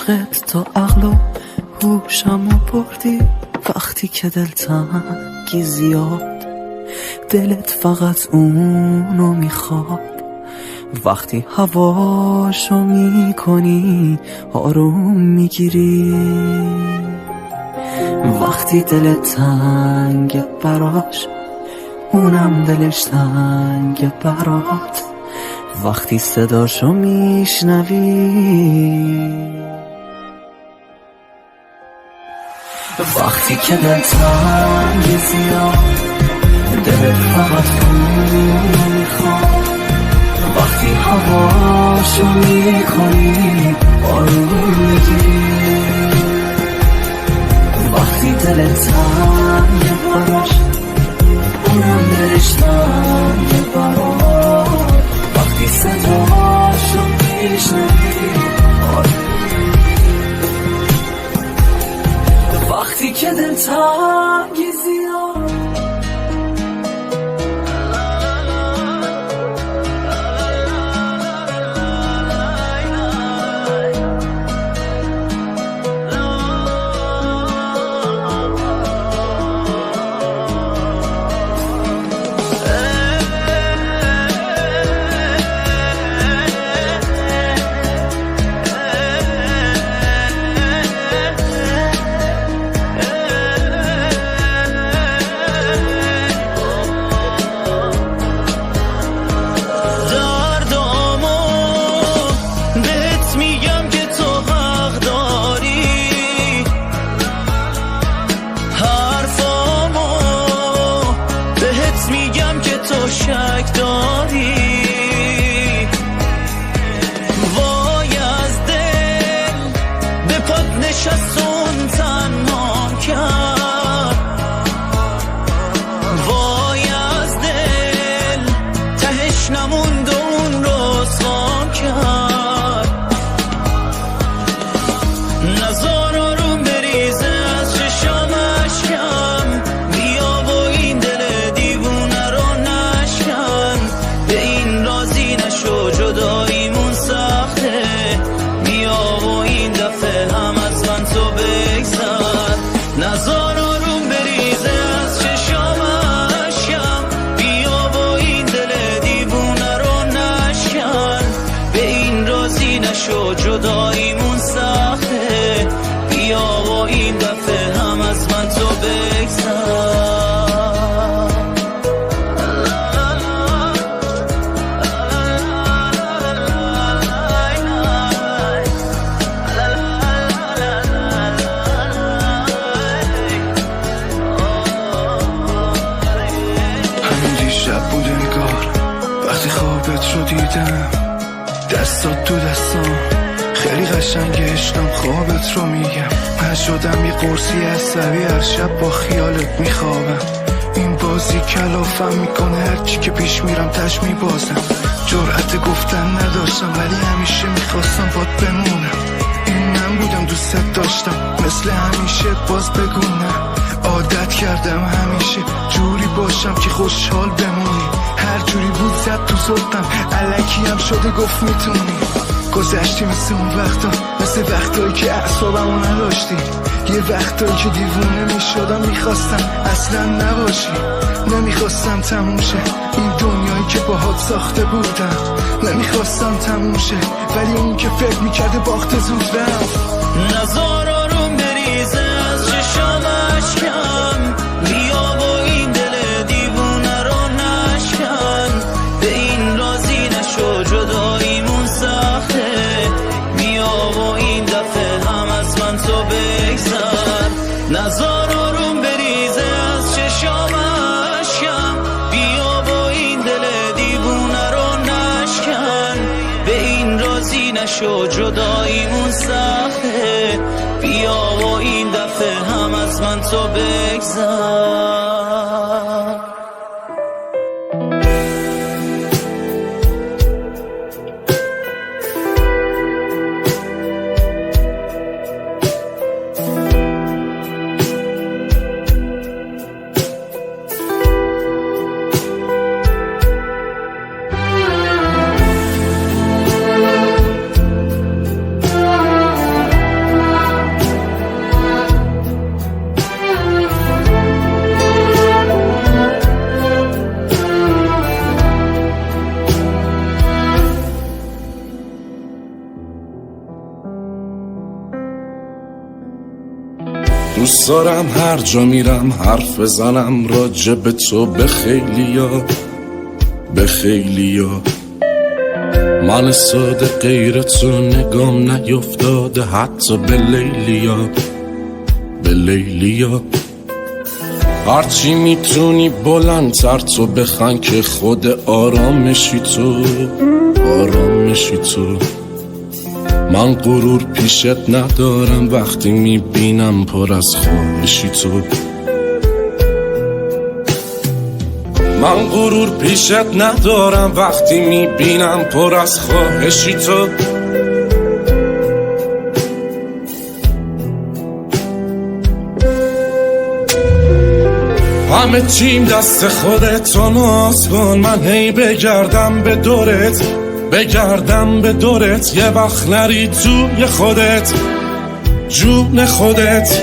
عشقت تو عقل و هوشمو بردی، وقتی که دلتنگی زیاد دلت فقط اونو میخواد، وقتی هواشو میکنی آروم میگیری، وقتی دلت تنگ براش اونم دلش تنگ برات، وقتی صداشو میشنوی، وقتی که دل تنگ زیاد دلت فقط اون میخواد، وقتی هواشو میکنی آروم میگیری، وقتی دلت تنگ براش اونم دلش تنگ برات، وقتی صداشو میشنوی، وقتی که دل تنگی زیاد شک داری، وای از دل به پات نشستون تنها کرد، وای از دل تهش نموند اون رسوا کرد، نزار آروم بریزه از چشام اشکم، بیا و این دل دیوونه رو به این راضی نشو جداییمون سخته، بیا و این دفعه هم از من تو بگذر، نزار آروم بریزه از چشام اشکم، بیا و این دل دیوونه رو نشکن، به این راضی نشو جداییمون سخته، بیا و این دفعه هم از من تو بگذر. وقتی خوابت رو دیدم دستات تو دستام، خیلی قشنگ عشقم خوابت رو میگم، من شدم یه قرصی عصبی هر شب با خیالت میخوابم، این بازی کلافم میکنه هرچی که پیش میرم تش میبازم، جرأت گفتن نداشتم ولی همیشه میخواستم باد بمونم، این من بودم دوست داشتم مثل همیشه باز بگونم، عادت کردم همیشه جوری باشم که خوشحال بمونی، هر جوری بود زد تو زدم الکی هم شده گفت میتونی، گذشتی مثل اون وقتا، مثل وقتایی که اعصابمو نداشتی، یه وقتایی که دیوونه میشدم میخواستم اصلا نباشی، نمیخواستم تموم شه این دنیایی که باهات ساخته بودم، نمیخواستم تموم شه ولی اون که فکر میکرده باخت زود رفت، نزار آروم بریزه از چشام اشکم، بیا و این دل دیوونه رو نشکن، به این راضی نشو جداییمون سخته، بیا و این دفعه هم از من تو بگذر، نزار آروم بریزه از چشام اشکم، بیا و این دل دیوونه رو نشکن، به این راضی نشو جداییمون سخته، بیا و این دفعه هم از من تو بگذر. دوست دارم هر جا میرم حرف بزنم راجع به تو به خیلیا، به خیلیا. من ساده غیر تو نگام نیفتاده حتی به لیلیا، به لیلیا. هرچی میتونی بلندتر تو بخن که خود آرامشی تو، آرامشی تو. من غرور پیشت ندارم وقتی میبینم پر از خواهشی تو. من غرور پیشت ندارم وقتی میبینم پر از خواهشی تو. همه چیم دست خودت تو ناز کن، من هی بگردم به دورت، بگردم به دورت، یه وقت نری توی خودت، جون خودت.